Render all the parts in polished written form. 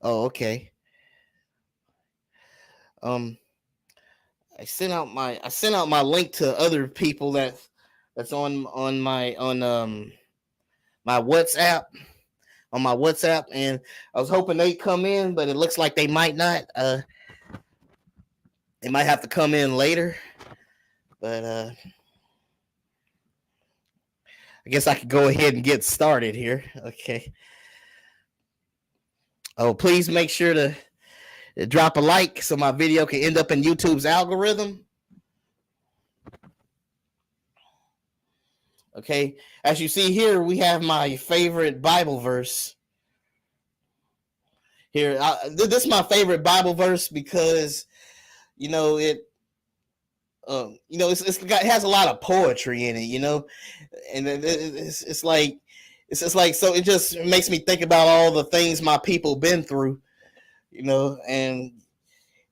Oh, okay. Um, I sent out my link to other people that's on my WhatsApp and I was hoping they'd come in, but it looks like they might not. They might have to come in later, but I guess I could go ahead and get started here. Okay. Oh, please make sure to drop a like so my video can end up in YouTube's algorithm. Okay. As you see here, we have my favorite Bible verse. Here, this is my favorite Bible verse because it it has a lot of poetry in it, and it's just like so it just makes me think about all the things my people been through, and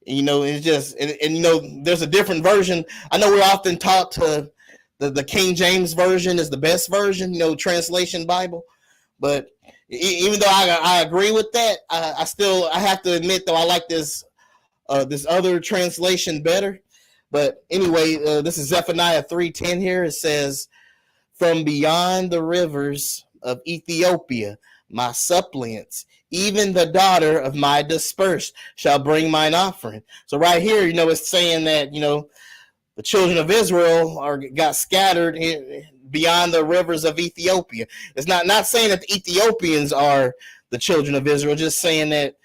it's just and there's a different version. I know we're often taught to the King James version is the best version, translation Bible, but even though I agree with that, I have to admit though I like this other translation better. But anyway, this is Zephaniah 3:10 here. It says, "From beyond the rivers of Ethiopia, my suppliants, even the daughter of my dispersed, shall bring mine offering." So right here, it's saying that the children of Israel got scattered beyond the rivers of Ethiopia. It's not saying that the Ethiopians are the children of Israel, just saying that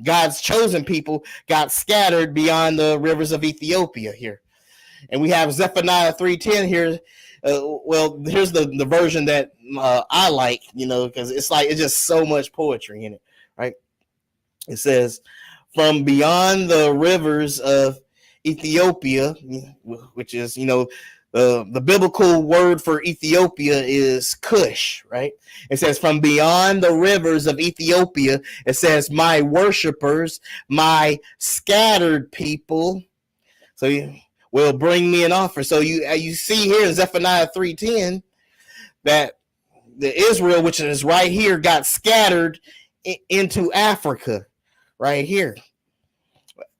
God's chosen people got scattered beyond the rivers of Ethiopia here. And we have Zephaniah 3:10 here. Well, here's the version that I like, because it's just so much poetry in it, right? It says, "From beyond the rivers of Ethiopia," which is, the biblical word for Ethiopia is Cush, right? It says, "From beyond the rivers of Ethiopia," it says, "my worshipers, my scattered people, so you will bring me an offer." So you see here in Zephaniah 3:10 that the Israel, which is right here, got scattered into Africa, right here.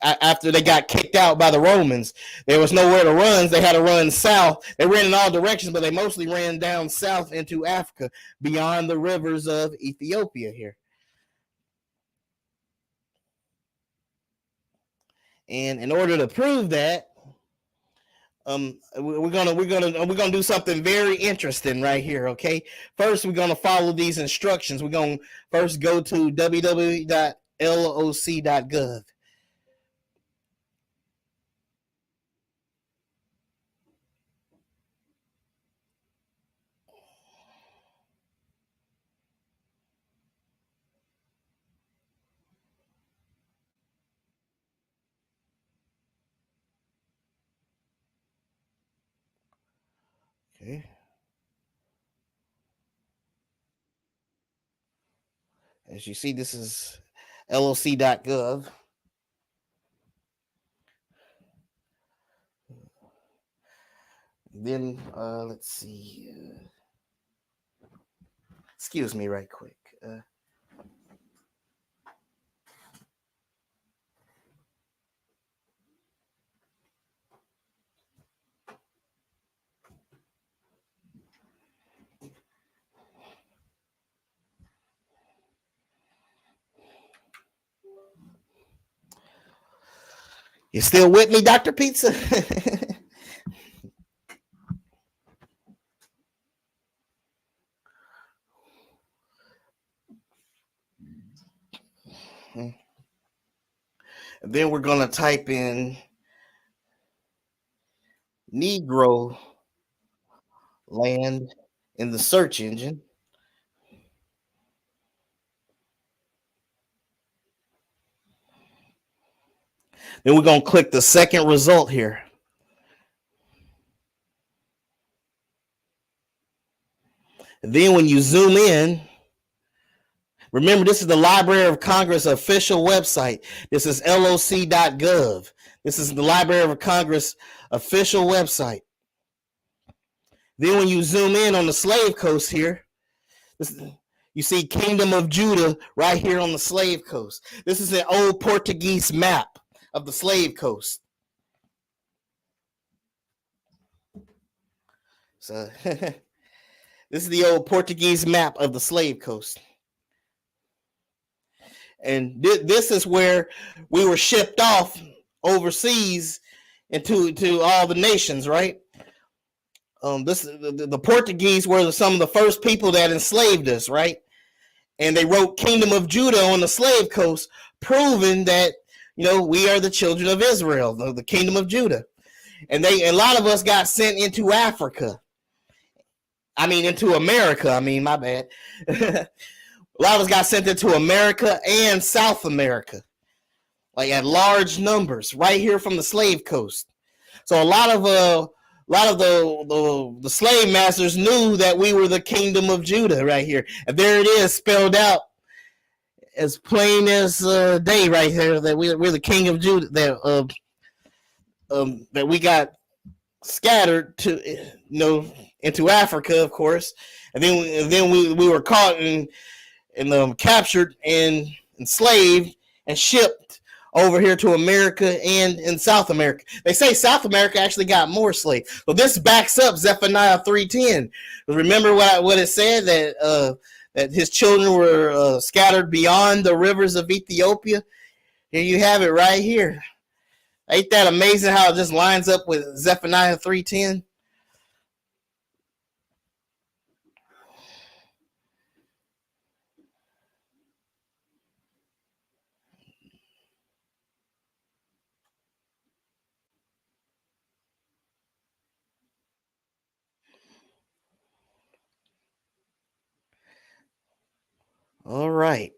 After they got kicked out by the Romans, there was nowhere to run. They had to run south. They ran in all directions, but they mostly ran down south into Africa, beyond the rivers of Ethiopia here. And in order to prove that, we're gonna do something very interesting right here. Okay, first we're gonna follow these instructions. We're gonna first go to www.loc.gov. Okay. As you see, this is loc.gov. Then let's see. Excuse me, right quick. You still with me, Dr. Pizza? And then we're going to type in Negro land in the search engine. Then we're going to click the second result here. And then when you zoom in, remember, this is the Library of Congress official website. This is loc.gov. This is the Library of Congress official website. Then when you zoom in on the slave coast here, You see Kingdom of Judah right here on the slave coast. This is an old Portuguese map of the slave coast. So this is the old Portuguese map of the slave coast. And this is where we were shipped off overseas into all the nations, right? The Portuguese were some of the first people that enslaved us, right? And they wrote Kingdom of Judah on the slave coast, proving that, we are the children of Israel, the Kingdom of Judah. And a lot of us got sent into Africa. Into America. My bad. A lot of us got sent into America and South America, like at large numbers, right here from the slave coast. So a lot of the slave masters knew that we were the Kingdom of Judah right here, and there it is spelled out as plain as day right here, that we're the King of Judah. That we got scattered to into Africa, of course, and then we were caught and captured and enslaved and shipped over here to America and in South America. They say South America actually got more slaves. So this backs up Zephaniah 3:10. Remember what it said, that his children were scattered beyond the rivers of Ethiopia? Here you have it right here. Ain't that amazing how it just lines up with Zephaniah 3:10? All right.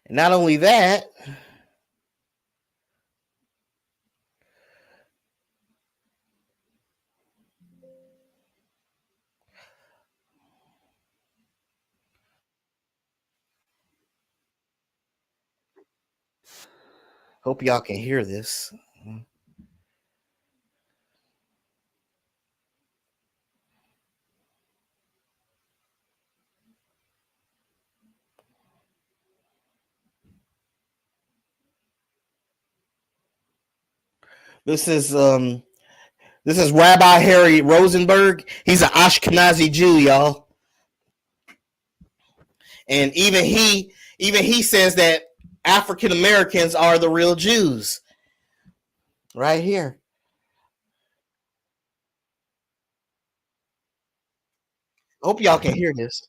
And not only that, hope y'all can hear this. This is Rabbi Harry Rosenberg. He's an Ashkenazi Jew, y'all. And even he says that African Americans are the real Jews. Right here. Hope y'all can hear this.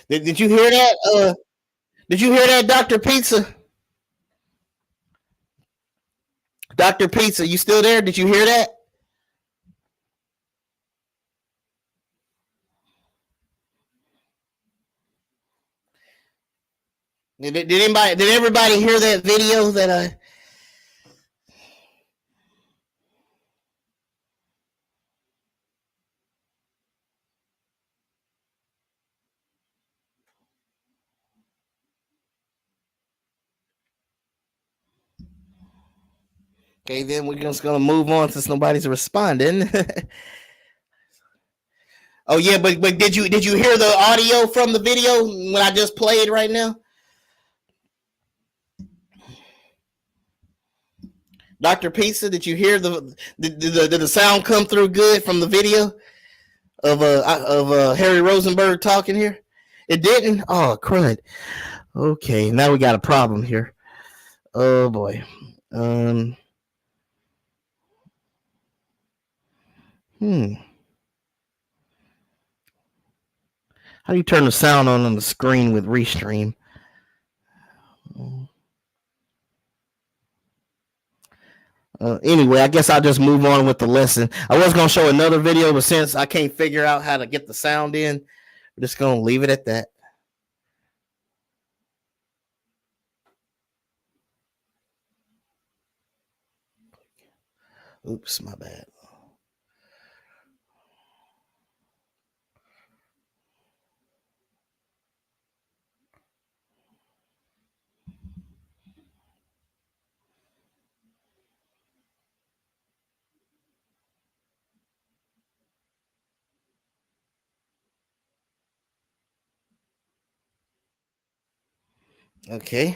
Did you hear that? Did you hear that, Dr. Pizza? Dr. Pizza, you still there? Did you hear that? Did everybody hear that video that I? Okay, then we're just gonna move on since nobody's responding. Oh yeah, but did you hear the audio from the video when I just played right now? Dr. Pizza, did you hear did the sound come through good from the video of Harry Rosenberg talking here? It didn't? Oh, crud. Okay, now we got a problem here. Oh, boy. Um, hmm. How do you turn the sound on the screen with Restream? Anyway, I guess I'll just move on with the lesson. I was going to show another video, but since I can't figure out how to get the sound in, we're just going to leave it at that. Oops, my bad. Okay.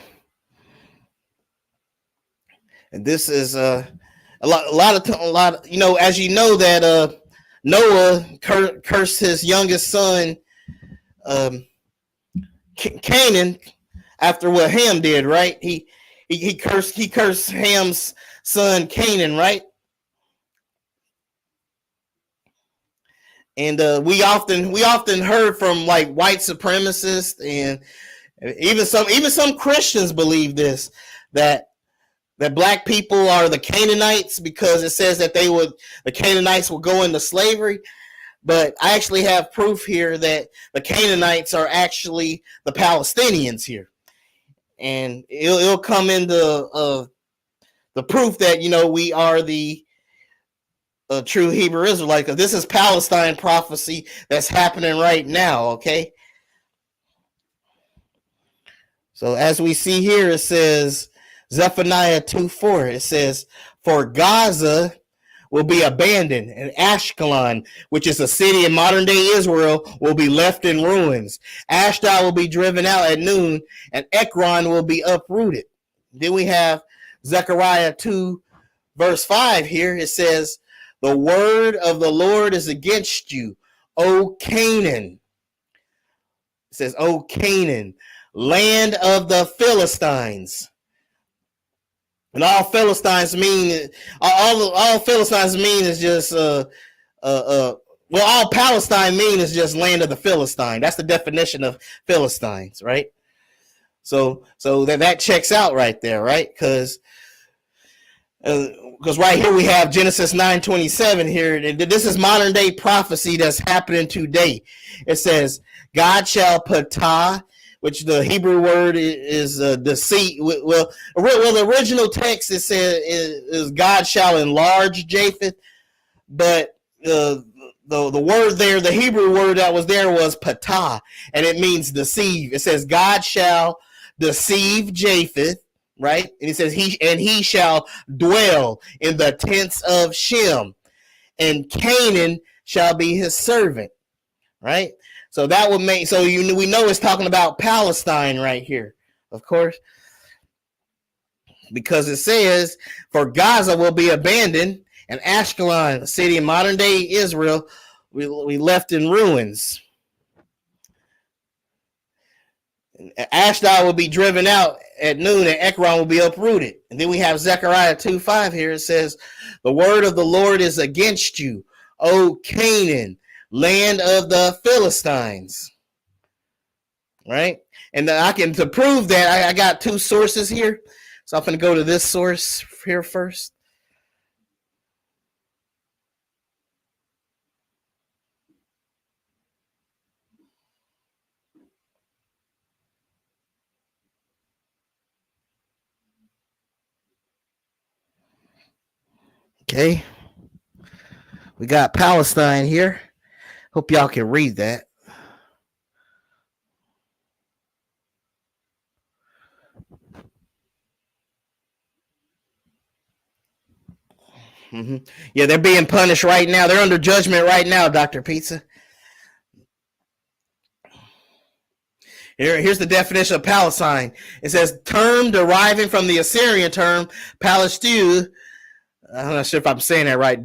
And this is a lot. You know, as you know that Noah cursed his youngest son, um, Canaan, after what Ham did. Right? He cursed Ham's son Canaan. Right? And we often heard from like white supremacists and even some Christians believe this, that black people are the Canaanites because it says that the Canaanites will go into slavery. But I actually have proof here that the Canaanites are actually the Palestinians here, and it'll come into the proof that, you know, we are the true Hebrew Israelite, because this is Palestine prophecy that's happening right now. Okay, so as we see here, it says Zephaniah 2:4. It says, "For Gaza will be abandoned, and Ashkelon, which is a city in modern day Israel, will be left in ruins. Ashdod will be driven out at noon, and Ekron will be uprooted." Then we have Zechariah 2, verse 5 here. It says, "The word of the Lord is against you, O Canaan." It says, "O Canaan, land of the Philistines." And all Philistines mean all Philistines mean is just well, all Palestine mean is just land of the Philistine. That's the definition of Philistines, right? So that checks out right there, right? Because right here we have Genesis 9:27 here. This is modern day prophecy that's happening today. It says, "God shall patah," which the Hebrew word is deceit. Well, the original text it says is "God shall enlarge Japheth," but the word there, the Hebrew word that was there was patah, and it means deceive. It says God shall deceive Japheth, right? And it says he shall dwell in the tents of Shem, and Canaan shall be his servant, right? So that would make, so we know it's talking about Palestine right here, of course, because it says, "For Gaza will be abandoned, and Ashkelon, a city in modern day Israel, we left in ruins. Ashdod will be driven out at noon, and Ekron will be uprooted." And then we have Zechariah 2:5 here. It says, "The word of the Lord is against you, O Canaan, land of the Philistines." Right? And to prove that, I got two sources here. So I'm going to go to this source here first. Okay. We got Palestine here. Hope y'all can read that. Mm-hmm. Yeah, they're being punished right now. They're under judgment right now, Dr. Pizza. Here's the definition of Palestine. It says, term deriving from the Assyrian term Palestine. I'm not sure if I'm saying that right.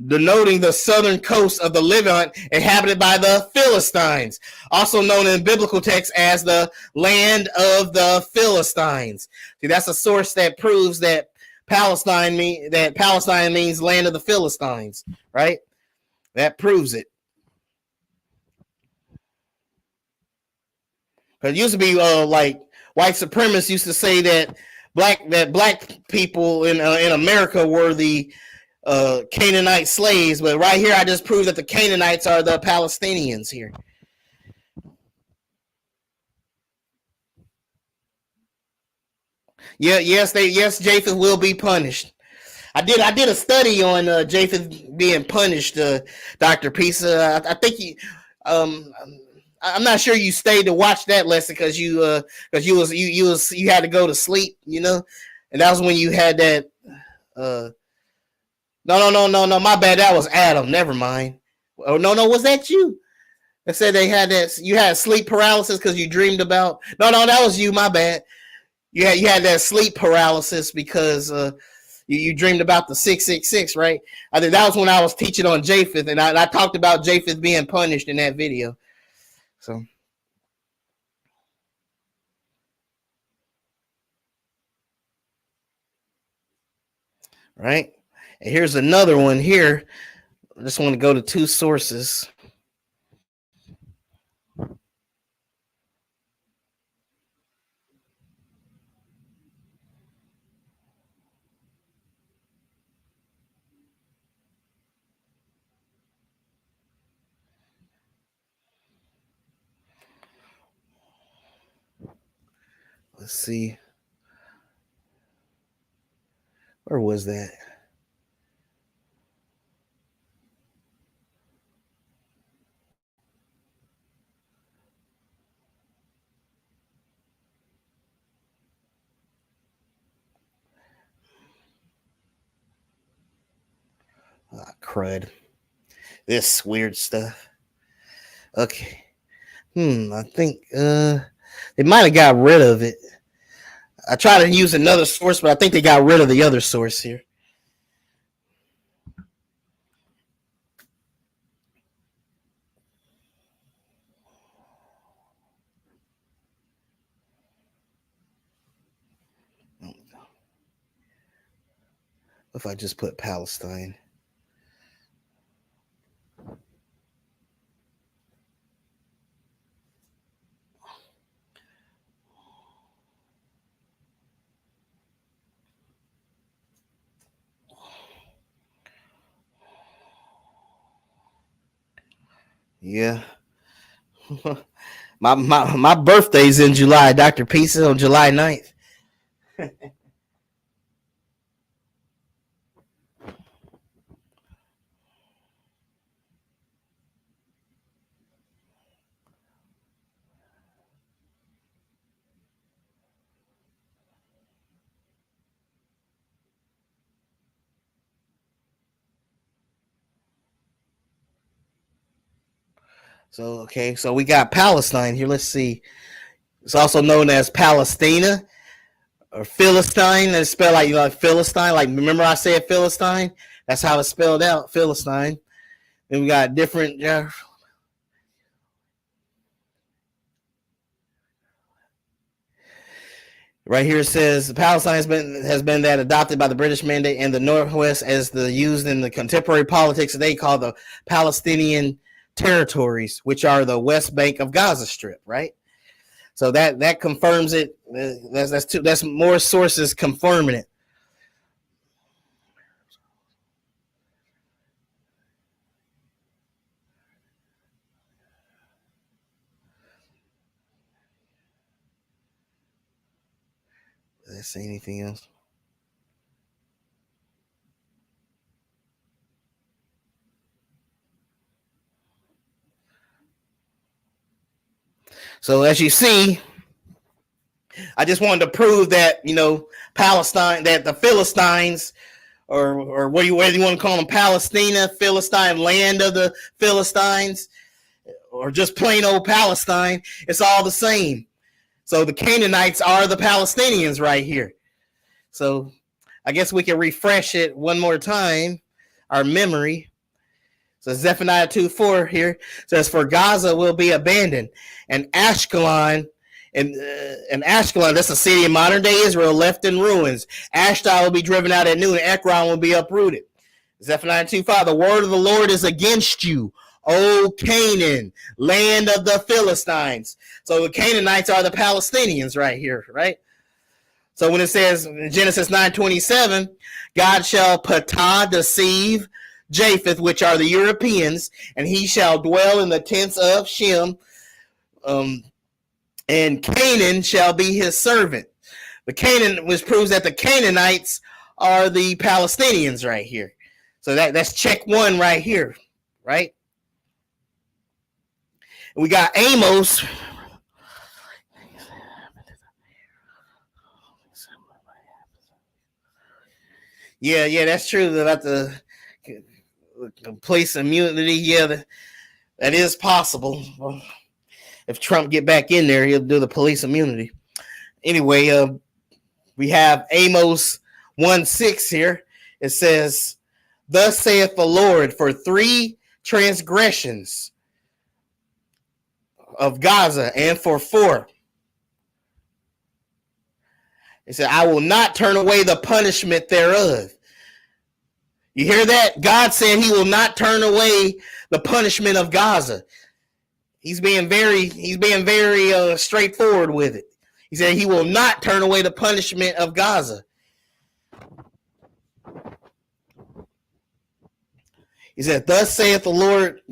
denoting the southern coast of the Levant inhabited by the Philistines, also known in biblical texts as the land of the Philistines. See, that's a source that proves that Palestine means land of the Philistines, right? That proves it. Because it used to be like white supremacists used to say that black people in America were the Canaanite slaves, but right here I just proved that the Canaanites are the Palestinians here. Yes, Japheth will be punished. I did a study on Japheth being punished, Dr. Pisa. I think I'm not sure you stayed to watch that lesson because you had to go to sleep, and that was when you had that. No, my bad. That was Adam. Never mind. Oh no, was that you? They said they had that. You had sleep paralysis because you dreamed about. No, that was you. My bad. You had that sleep paralysis because you dreamed about the 666, right? I think that was when I was teaching on Japheth, and I talked about Japheth being punished in that video. So, right. And here's another one here. I just want to go to two sources. Let's see. Where was that? Crud. This weird stuff. Okay. I think they might have got rid of it. I tried to use another source, but I think they got rid of the other source here. If I just put Palestine. Yeah. my birthday's in July. Dr. Peace is on July 9th. So we got Palestine here. Let's see. It's also known as Palestina or Philistine. It's spelled like Philistine. Like, remember I said Philistine? That's how it's spelled out, Philistine. Then we got different. Right here it says Palestine has been that adopted by the British Mandate in the Northwest as the used in the contemporary politics that they call the Palestinian territories, which are the West Bank of Gaza Strip, right? So that confirms it. That's more sources confirming it. Did I say anything else? So as you see, I just wanted to prove that Palestine, that the Philistines, or whether you want to call them, Palestina, Philistine, land of the Philistines, or just plain old Palestine, it's all the same. So the Canaanites are the Palestinians right here. So I guess we can refresh it one more time. our memory. So Zephaniah 2:4 here says, "For Gaza will be abandoned, and Ashkelon, and Ashkelon, that's a city in modern day Israel, left in ruins. Ashdod will be driven out at noon, and Ekron will be uprooted." Zephaniah 2:5, "The word of the Lord is against you, O Canaan, land of the Philistines." So the Canaanites are the Palestinians right here, right? So when it says in Genesis 9:27, "God shall patah deceive Japheth, which are the Europeans, and he shall dwell in the tents of Shem, and Canaan shall be his servant." Which proves that the Canaanites are the Palestinians right here. So that's check one right here, right? We got Amos. Yeah, that's true about the police immunity. Yeah, that is possible. If Trump get back in there, he'll do the police immunity. Anyway, we have Amos 1:6 here. It says, "Thus saith the Lord, for 3 transgressions of Gaza, and for 4. He said, I will not turn away the punishment thereof." You hear that? God said he will not turn away the punishment of Gaza. He's being very straightforward with it. He said he will not turn away the punishment of Gaza. He said, "Thus saith the Lord,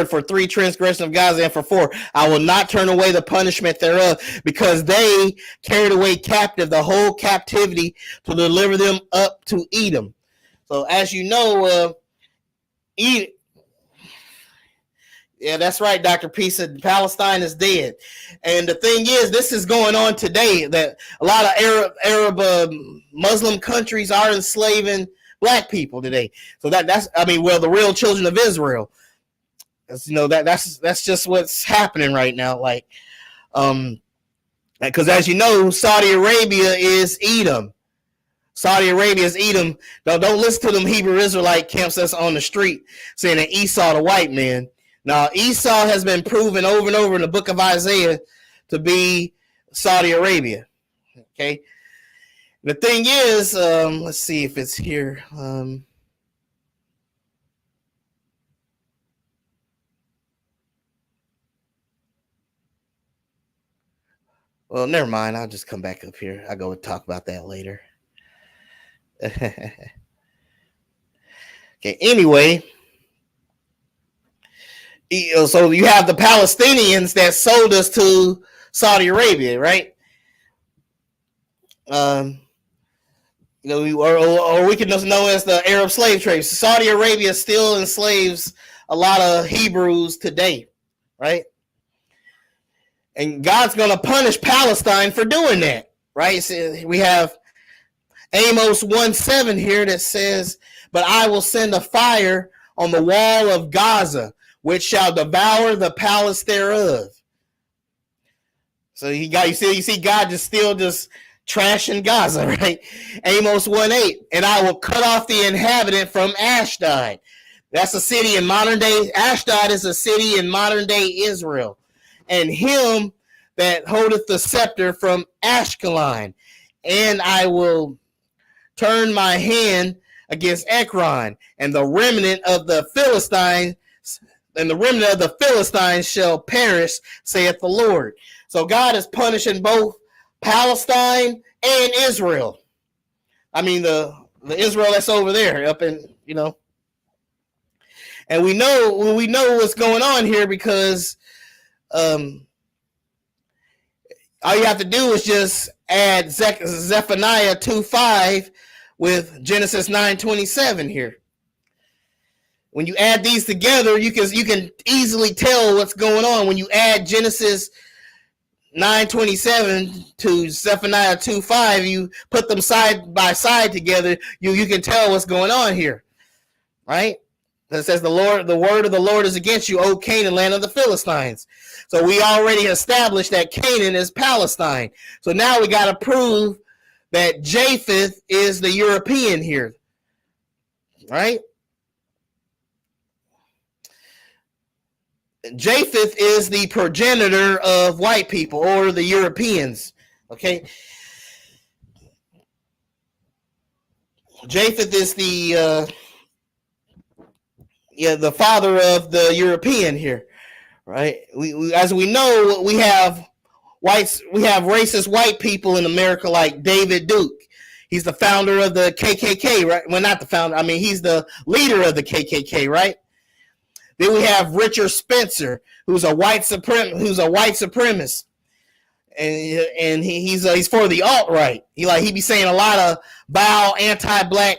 for 3 transgressions of Gaza, and for 4, I will not turn away the punishment thereof, because they carried away captive the whole captivity to deliver them up to Edom." So as you know, Edom, yeah, that's right, Dr. P said Palestine is dead. And the thing is, this is going on today, that a lot of Arab Muslim countries are enslaving black people today. So the real children of Israel. That's just what's happening right now. Like, because as you know, Saudi Arabia is Edom. Saudi Arabia is Edom. Don't listen to them Hebrew Israelite camps that's on the street saying that Esau the white man. Now, Esau has been proven over and over in the book of Isaiah to be Saudi Arabia. Okay. The thing is, let's see if it's here. Well, never mind. I'll just come back up here. I'll go and talk about that later. Okay, anyway. So you have the Palestinians that sold us to Saudi Arabia, right? Or we can just know as the Arab slave trade. Saudi Arabia still enslaves a lot of Hebrews today, right? And God's going to punish Palestine for doing that, right? So we have Amos 1:7 here that says, "But I will send a fire on the wall of Gaza, which shall devour the palace thereof." So you see God just trashing Gaza, right? Amos 1:8, "And I will cut off the inhabitant from Ashdod." That's a city in modern day. Ashdod is a city in modern day Israel. "And him that holdeth the scepter from Ashkelon. And I will turn my hand against Ekron, and the remnant of the Philistines shall perish, saith the Lord." So God is punishing both Palestine and Israel. I mean the Israel that's over there, up in, and we know what's going on here, because all you have to do is just add Zephaniah 2:5 with Genesis 9:27 here. When you add these together, you can easily tell what's going on. When you add Genesis 9:27 to Zephaniah 2:5, you put them side by side together, you can tell what's going on here, right? It says the word of the Lord is against you, O Canaan, land of the Philistines. So we already established that Canaan is Palestine. So now we got to prove that Japheth is the European here. right? Japheth is the progenitor of white people or the Europeans. Okay, Japheth is the father of the European here, right? We as we know, we have racist white people in America like David Duke. He's the founder of the KKK, right? Well, not the founder. I mean, he's the leader of the KKK, right? Then we have Richard Spencer, who's a white supremacist, and he's for the alt right. He be saying a lot of vile anti-black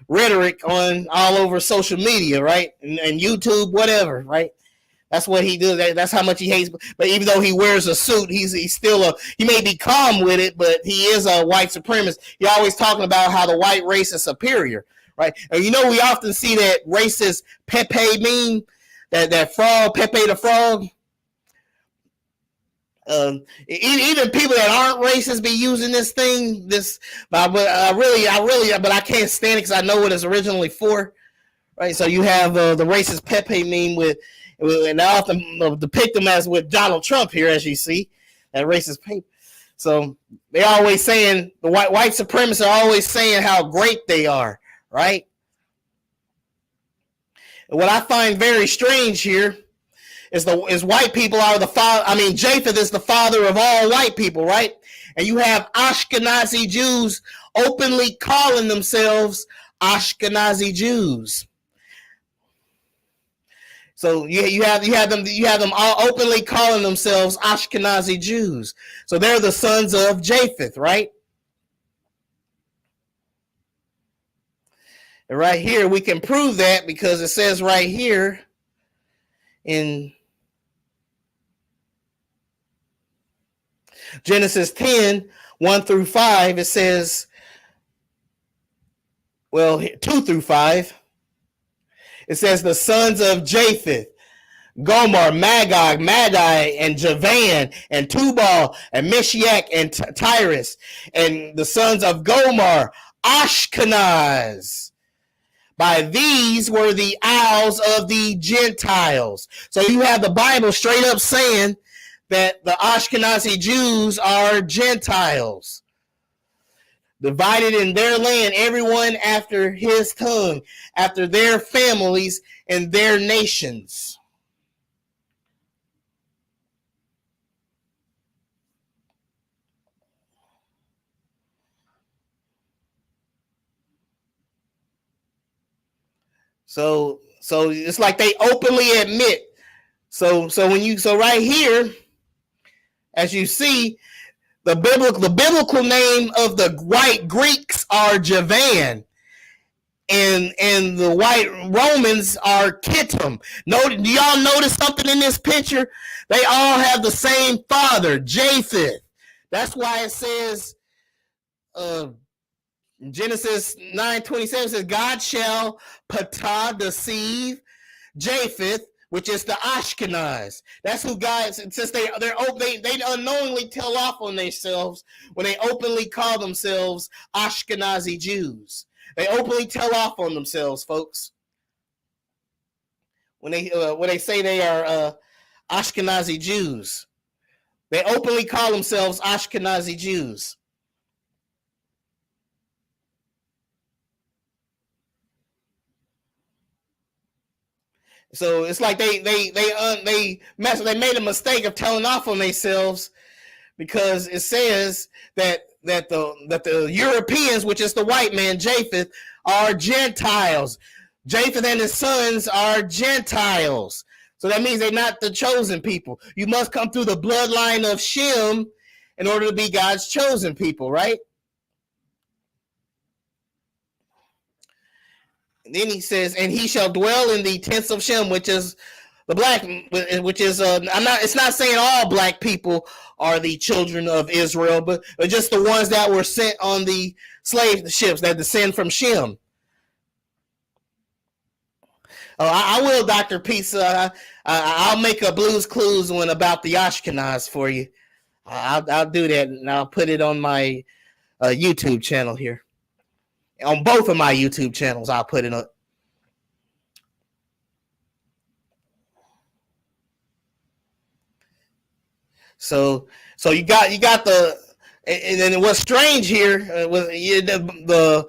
rhetoric on all over social media, right, and YouTube, whatever, right. That's what he does. That's how much he hates. But even though he wears a suit, he's still he may be calm with it, but he is a white supremacist. He's always talking about how the white race is superior, right? And we often see that racist Pepe meme, that frog, Pepe the frog. Even people that aren't racist be using this thing. But I can't stand it because I know what it's originally for, right? So you have the racist Pepe meme and I often depict them as with Donald Trump here, as you see, that racist paper. So they're always saying, the white supremacists are always saying how great they are, right? And what I find very strange here is white people are the father. I mean, Japheth is the father of all white people, right? And you have Ashkenazi Jews openly calling themselves Ashkenazi Jews. So you have them all openly calling themselves Ashkenazi Jews. So they're the sons of Japheth, right? And right here we can prove that because it says right here in Genesis 10, 1 through 5, it says, 2 through 5. It says the sons of Japheth, Gomer, Magog, Madai, and Javan, and Tubal, and Meshach, and Tyrus. And the sons of Gomer, Ashkenaz. By these were the isles of the Gentiles. So you have the Bible straight up saying that the Ashkenazi Jews are Gentiles, divided in their land, everyone after his tongue, after their families and their nations. So it's like they openly admit. So right here, as you see, the biblical name of the white Greeks are Javan, and the white Romans are Kittim. Do y'all notice something in this picture? They all have the same father, Japheth. That's why it says, Genesis 9:27 says, God shall deceive Japheth, which is the Ashkenaz. That's who God, since they unknowingly tell off on themselves when they openly call themselves Ashkenazi Jews. They openly tell off on themselves, folks. When they say they are Ashkenazi Jews, they openly call themselves Ashkenazi Jews. So it's like they made a mistake of telling off on themselves, because it says that the Europeans, which is the white man Japheth, are Gentiles. Japheth and his sons are Gentiles. So that means they're not the chosen people. You must come through the bloodline of Shem in order to be God's chosen people, right? And then he says, and he shall dwell in the tents of Shem, which is the black, which is it's not saying all black people are the children of Israel, but just the ones that were sent on the slave ships that descend from Shem. I will, Dr. Pizza. I'll make a Blues Clues one about the Ashkenaz for you. I'll do that, and I'll put it on my YouTube channel here. on both of my YouTube channels. I'll put it up. So you got and then what's strange here was the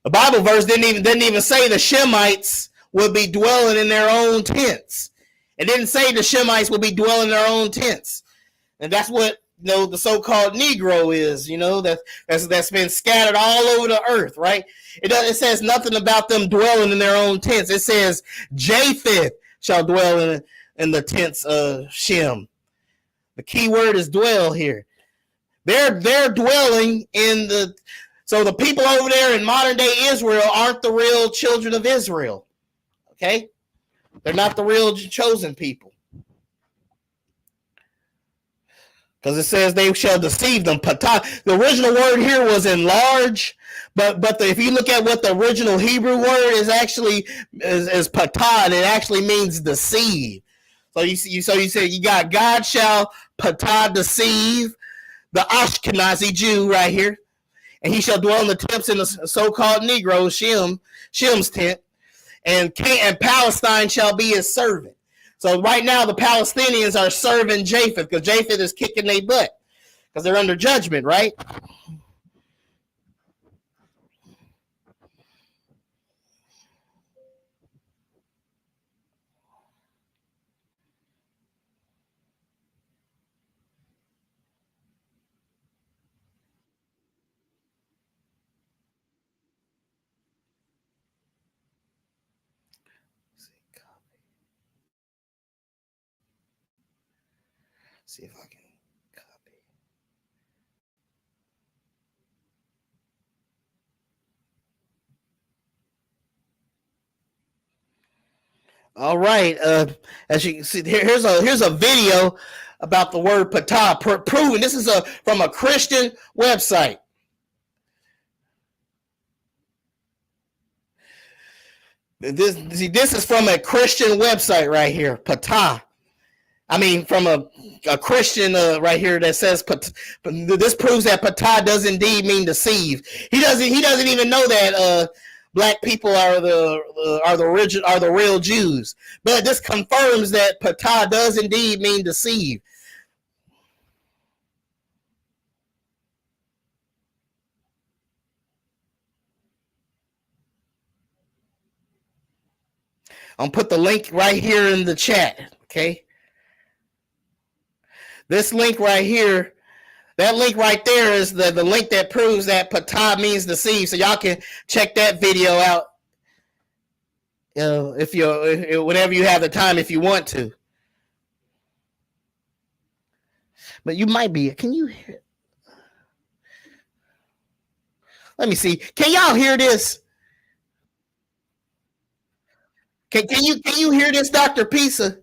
Bible verse didn't even say the Shemites would be dwelling in their own tents. It didn't say the Shemites would be dwelling in their own tents, and that's what the so-called Negro is. That's been scattered all over the earth, right? It says nothing about them dwelling in their own tents. It says Japheth shall dwell in the tents of Shem. The key word is dwell here. They're dwelling in the so the people over there in modern day Israel aren't the real children of Israel. Okay? They're not the real chosen people. Because it says they shall deceive them. Patah. The original word here was enlarge, but if you look at what the original Hebrew word is actually is patah, and it actually means deceive. So you say you got God shall patah deceive the Ashkenazi Jew right here, and he shall dwell in the tents in the so-called Negro Shem's tent, and Palestine shall be his servant. So right now the Palestinians are serving Japheth because Japheth is kicking their butt because they're under judgment, right? See if I can copy. All right. As you can see, here's a video about the word patah, proven. This is from a Christian website. This is from a Christian website right here, patah. I mean, from a Christian right here that says this proves that patah does indeed mean deceive. He doesn't even know that black people are the real Jews. But this confirms that patah does indeed mean deceive. I'll put the link right here in the chat. Okay, this link right here. That link right there is the link that proves that patah means deceive. So y'all can check that video out if whenever you have the time, if you want to. But you might be. Can you hear? Let me see. Can y'all hear this? Can you hear this, Dr. Pisa?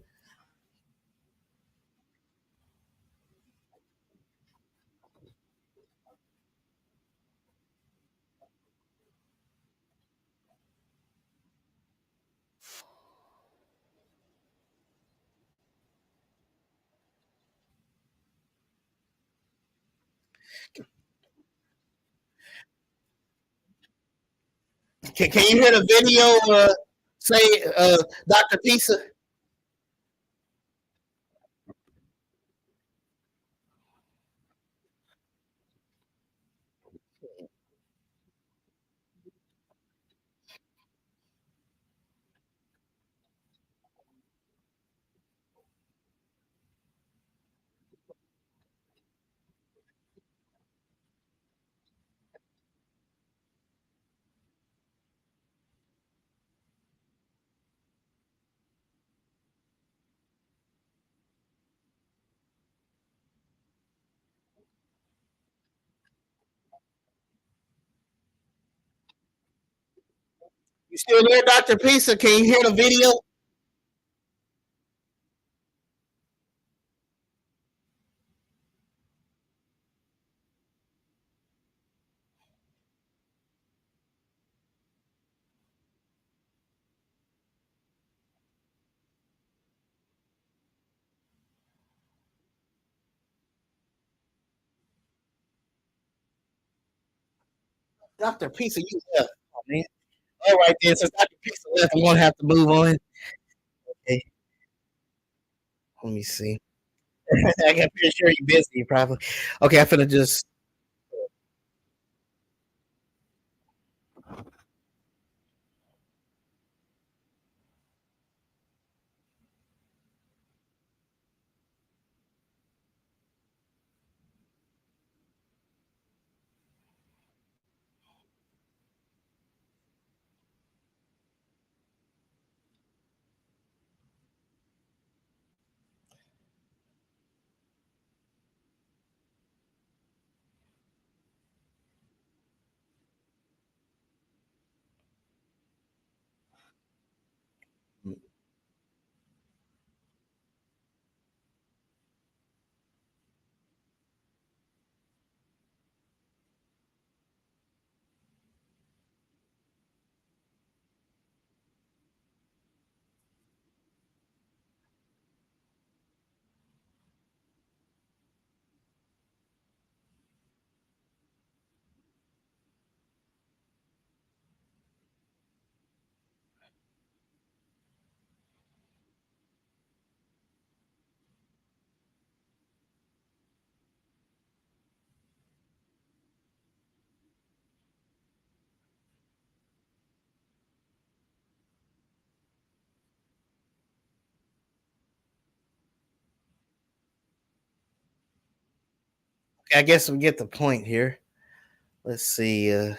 Can you hear the video? Say, Dr. Pisa. You still there, Dr. Pisa? Can you hear the video? Dr. Pizza, you left. Oh, man. All right, then. Since Dr. Pizza left, I'm going to have to move on. Okay. Let me see. I'm pretty sure you're busy, probably. Okay, I'm finna just. Okay, I guess we get the point here. Let's see. And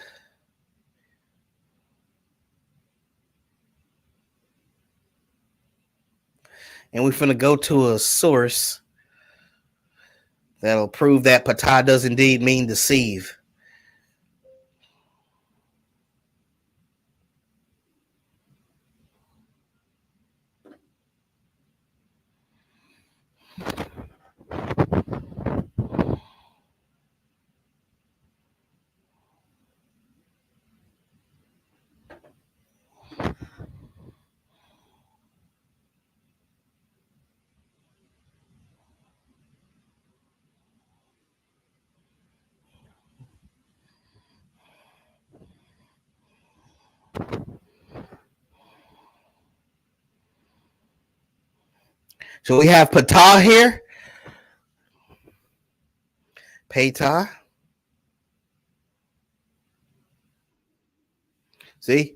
we're finna go to a source that'll prove that patah does indeed mean deceive. So we have patah here, patah. See,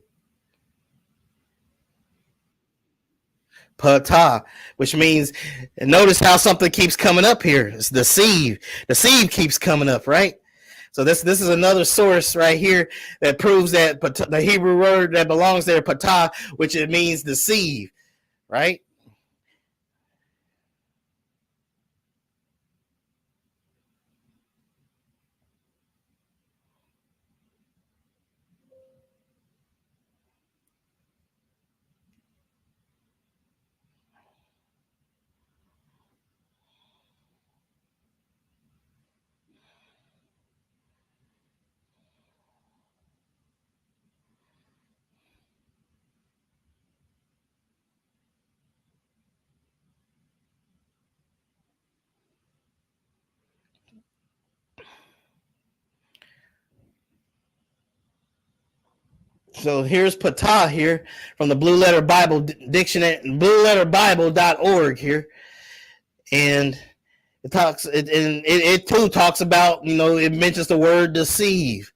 patah, which means, notice how something keeps coming up here. It's deceive. Deceive keeps coming up, right? So this is another source right here that proves that the Hebrew word that belongs there, patah, which it means deceive, right? So here's patah here from the Blue Letter Bible Dictionary, blueletterbible.org here, and it too talks about, it mentions the word deceive.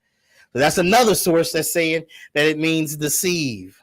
So that's another source that's saying that it means deceive.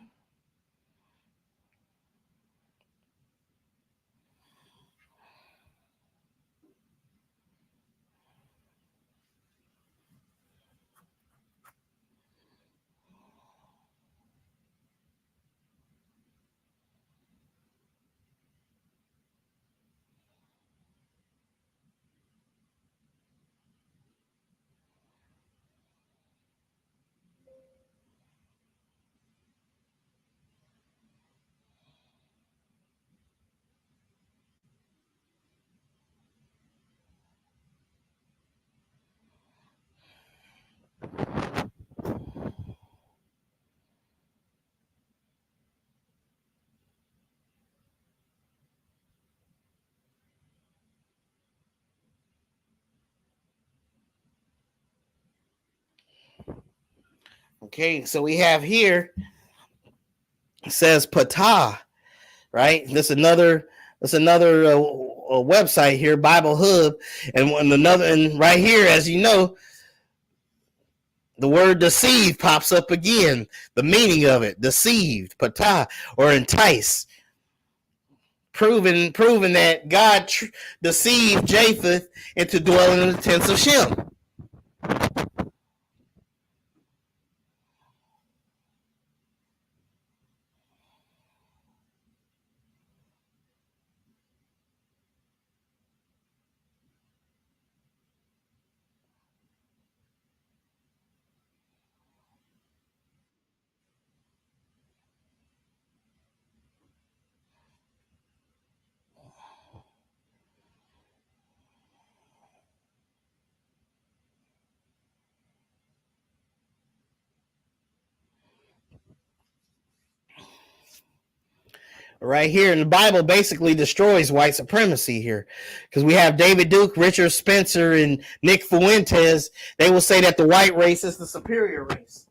Okay, so we have here, it says Patah, right? That's another website here, Bible Hub, and right here, as you know, the word deceive pops up again. The meaning of it, deceived, Patah, or entice, proving that God deceived Japheth into dwelling in the tents of Shem. Right here in the Bible basically destroys white supremacy here, because we have David Duke, Richard Spencer, and Nick Fuentes. They will say that the white race is the superior race.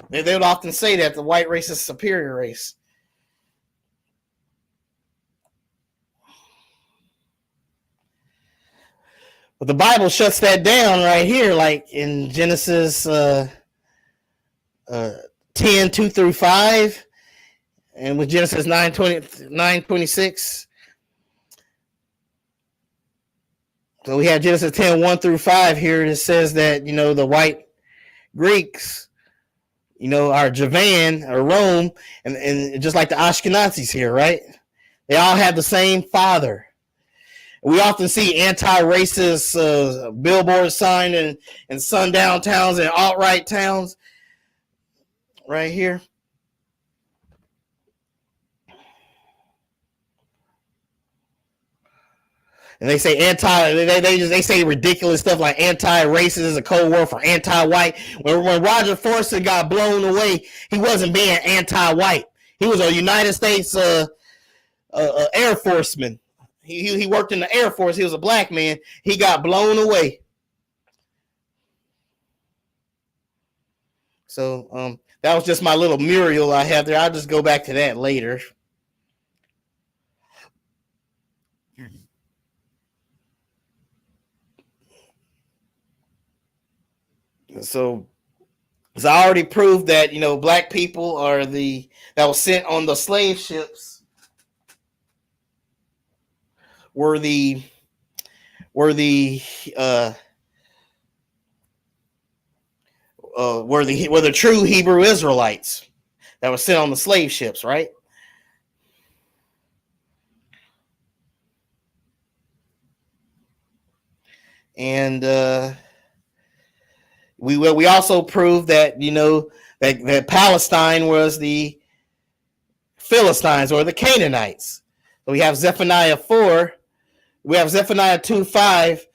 They would often say that the white race is the superior race. But the Bible shuts that down right here, like in Genesis 10, 2 through 5, and with Genesis 9:26. So we have Genesis 10, 1 through 5 here, and it says that, the white Greeks, are Javan or Rome, and just like the Ashkenazis here, right? They all have the same father. We often see anti-racist billboard sign in sundown towns and alt-right towns right here. And they say they say ridiculous stuff like anti-racist is a code word for anti-white. When Roger Forster got blown away, he wasn't being anti-white. He was a United States Air Forceman. He worked in the Air Force. He was a black man. He got blown away. So that was just my little mural I have there. I'll just go back to that later. So I already proved that, black people are that was sent on the slave ships were the true Hebrew Israelites that were sent on the slave ships, right? And we also proved that that Palestine was the Philistines or the Canaanites. So we have Zephaniah 4. We have Zephaniah 2:5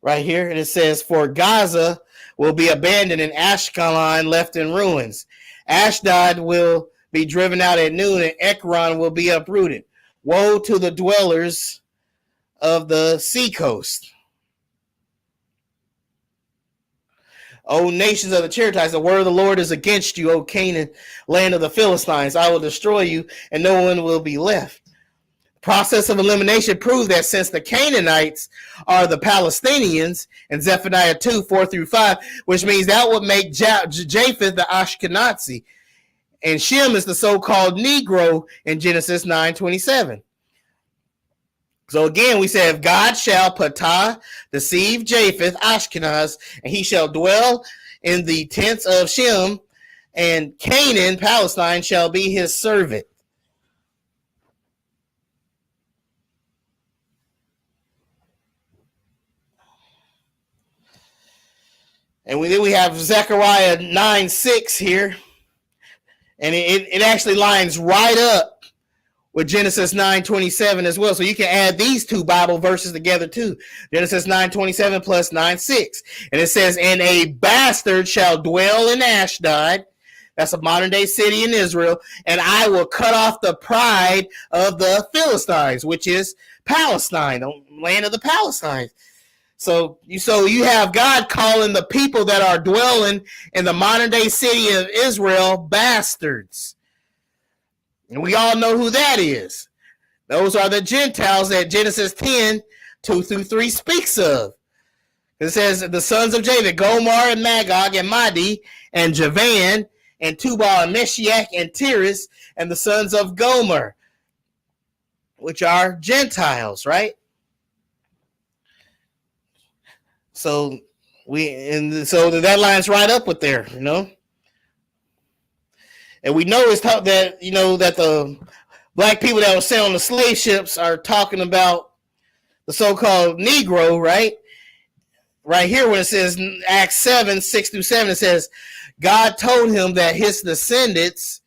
right here, and it says, "For Gaza will be abandoned and Ashkelon left in ruins. Ashdod will be driven out at noon, and Ekron will be uprooted. Woe to the dwellers of the seacoast. O nations of the Cherethites, the word of the Lord is against you, O Canaan, land of the Philistines. I will destroy you, and no one will be left." Process of elimination proved that since the Canaanites are the Palestinians in Zephaniah 2, 4 through 5, which means that would make Japheth the Ashkenazi, and Shem is the so-called Negro in Genesis 9:27. So again, we say, if God shall Patah deceive Japheth, Ashkenaz, and he shall dwell in the tents of Shem, and Canaan, Palestine, shall be his servant. And then we have Zechariah 9:6 here, and it actually lines right up with Genesis 9:27 as well. So you can add these two Bible verses together too. Genesis 9:27 plus 9:6. And it says, "And a bastard shall dwell in Ashdod." That's a modern day city in Israel. "And I will cut off the pride of the Philistines," which is Palestine, the land of the Palestines. So you have God calling the people that are dwelling in the modern day city of Israel bastards. And we all know who that is. Those are the Gentiles that Genesis 10, 2-3 speaks of. It says the sons of Japheth, Gomar and Magog and Madi and Javan and Tubal and Meshiach and Tiras, and the sons of Gomer, which are Gentiles, right? So so that lines right up with there, you know. And we know it's taught that, you know, that the black people that were sent on the slave ships are talking about the so-called Negro, right? Right here when it says Acts 7, 6-7, it says, God told him that his descendants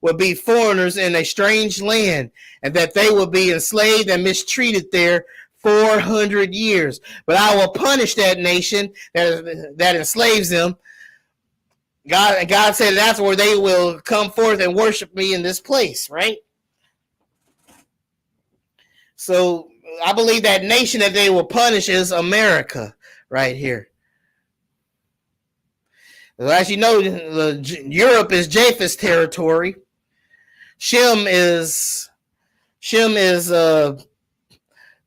would be foreigners in a strange land and that they would be enslaved and mistreated there 400 years. But I will punish that nation that enslaves them. God said that's where they will come forth and worship me in this place, right? So I believe that nation that they will punish is America right here. As you know, Europe is Japheth's territory. Shem is the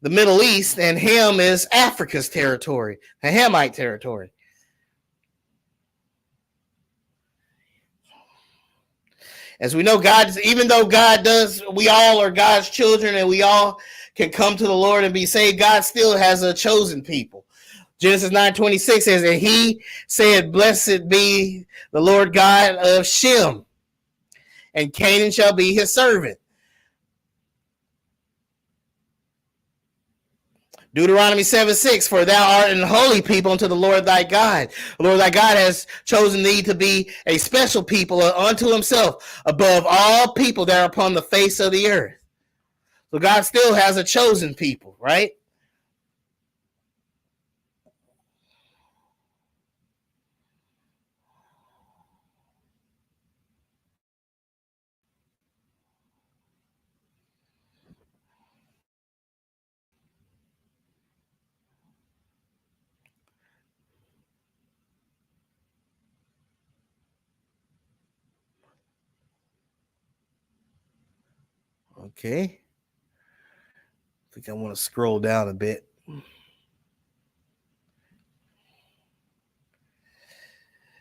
Middle East, and Ham is Africa's territory, the Hamite territory. As we know, God, even though God does, we all are God's children and we all can come to the Lord and be saved, God still has a chosen people. Genesis 9:26 says, and he said, blessed be the Lord God of Shem, and Canaan shall be his servant. Deuteronomy 7:6, for thou art an holy people unto the Lord thy God. The Lord thy God has chosen thee to be a special people unto himself above all people that are upon the face of the earth. So God still has a chosen people, right? Okay. I think I want to scroll down a bit.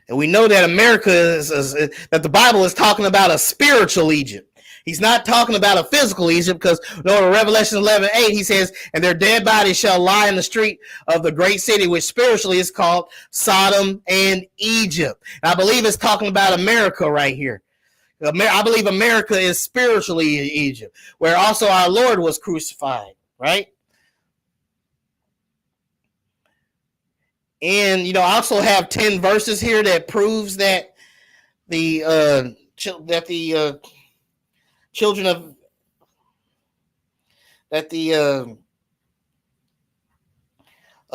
And we know that America that the Bible is talking about a spiritual Egypt. He's not talking about a physical Egypt, because in Revelation 11:8, he says, and their dead bodies shall lie in the street of the great city, which spiritually is called Sodom and Egypt. And I believe it's talking about America right here. I believe America is spiritually Egypt, where also our Lord was crucified, right? And, you know, I also have 10 verses here that proves that the children of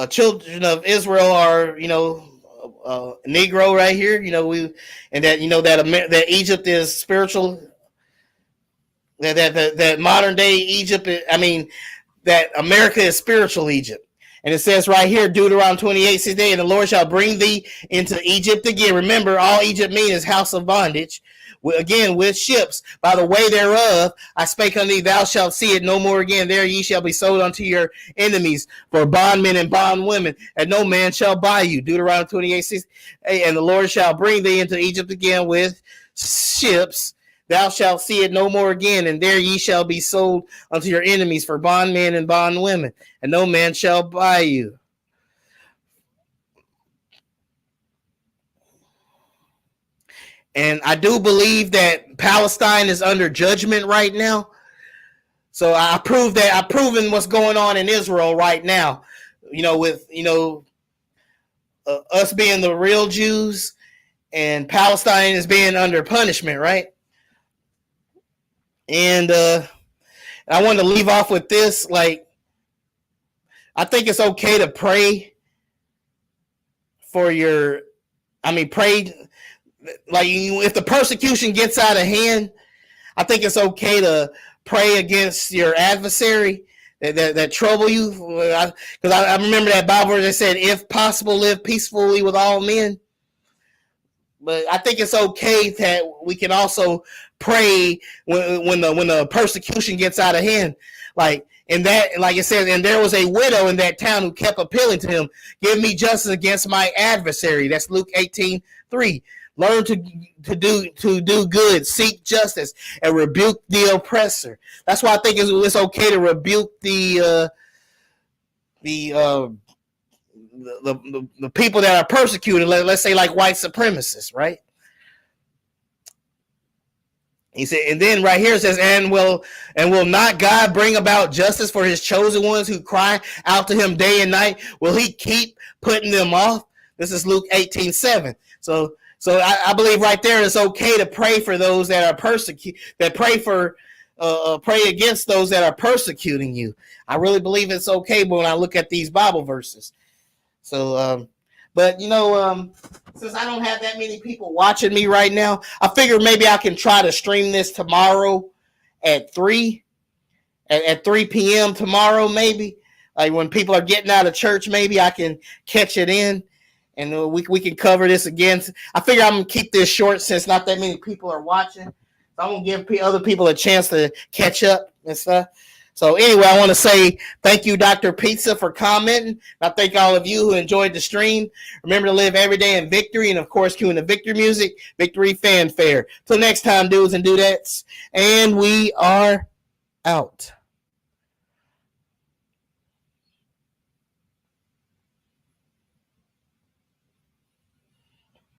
children of Israel are, you know, Negro right here, you know, that Egypt is spiritual, that modern day Egypt, that America is spiritual Egypt. And it says right here, Deuteronomy 28:6, and the Lord shall bring thee into Egypt again. Remember, all Egypt means is house of bondage. Again, with ships, by the way thereof, I spake unto thee, thou shalt see it no more again. There ye shall be sold unto your enemies for bondmen and bondwomen, and no man shall buy you. Deuteronomy 28:6, and the Lord shall bring thee into Egypt again with ships. Thou shalt see it no more again, and there ye shall be sold unto your enemies for bondmen and bondwomen, and no man shall buy you. And I do believe that Palestine is under judgment right now. So I've proven what's going on in Israel right now, you know, with, you know, us being the real Jews and Palestine is being under punishment, right? And I want to leave off with this. Like, I think it's okay to pray for your, pray, like, if the persecution gets out of hand, I think it's okay to pray against your adversary, that trouble you? Because I remember that Bible verse that said, if possible, live peacefully with all men. But I think it's okay that we can also pray when the persecution gets out of hand. Like like it says, and there was a widow in that town who kept appealing to him, give me justice against my adversary. That's Luke 18:3. Learn to do good, seek justice, and rebuke the oppressor. That's why I think it's okay to rebuke the people that are persecuted. Let's say like white supremacists, right? He said, and then right here it says, and will not God bring about justice for his chosen ones who cry out to him day and night? Will he keep putting them off? This is Luke 18:7. So I believe right there it's okay to pray for those that are pray against those that are persecuting you. I really believe it's okay when I look at these Bible verses. So, but since I don't have that many people watching me right now, I figure maybe I can try to stream this tomorrow at 3 p.m. tomorrow, maybe. Like when people are getting out of church, maybe I can catch it in and we can cover this again. I figure I'm going to keep this short since not that many people are watching. So I'm going to give other people a chance to catch up and stuff. So anyway, I want to say thank you, Dr. Pizza, for commenting. I thank all of you who enjoyed the stream. Remember to live every day in victory, and of course, cueing the victory music, victory fanfare. Till next time, dudes and dudettes, and we are out.